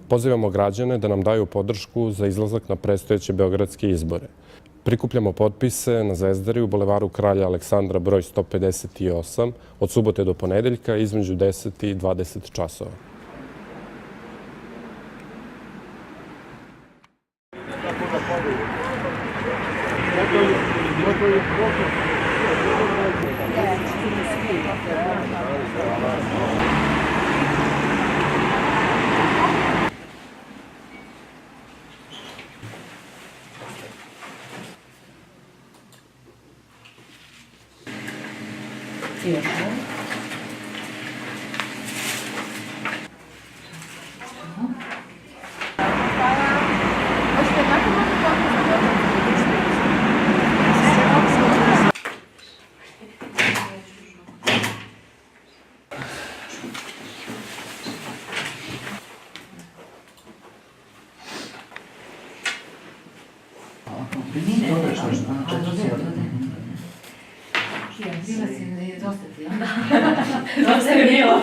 Pozivamo građane da nam daju podršku za izlazak na predstojeće beogradske izbore. Prikupljamo potpise na Zvezdari u bulevaru Kralja Aleksandra broj 158 od subote do ponedeljka između 10 i 20 časova. Dosta je bilo.